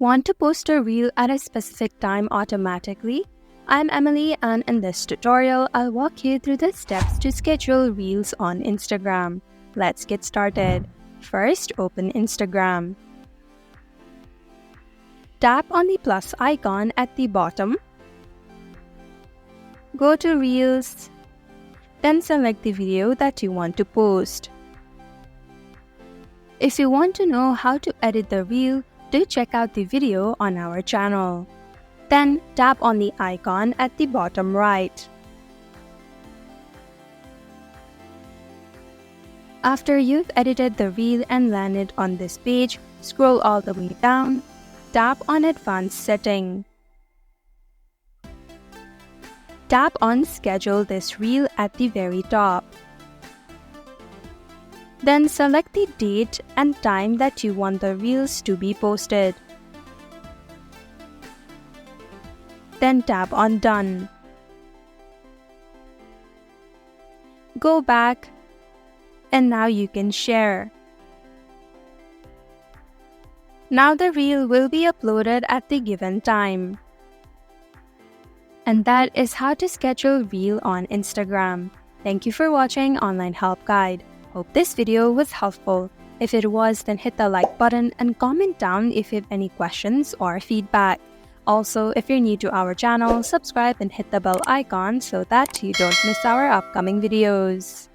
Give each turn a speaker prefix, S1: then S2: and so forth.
S1: Want to post a reel at a specific time automatically? I'm Emily, and in this tutorial, I'll walk you through the steps to schedule reels on Instagram. Let's get started. First, open Instagram. Tap on the plus icon at the bottom. Go to Reels. Then select the video that you want to post. If you want to know how to edit the reel, do check out the video on our channel. Then tap on the icon at the bottom right. After you've edited the reel and landed on this page, scroll all the way down, tap on Advanced Setting. Tap on Schedule this reel at the very top. Then select the date and time that you want the reels to be posted. Then tap on Done. Go back, and now you can share. Now the reel will be uploaded at the given time. And that is how to schedule reel on Instagram. Thank you for watching Online Help Guide. Hope this video was helpful. If it was, then hit the like button and comment down if you have any questions or feedback. Also, if you're new to our channel, subscribe and hit the bell icon so that you don't miss our upcoming videos.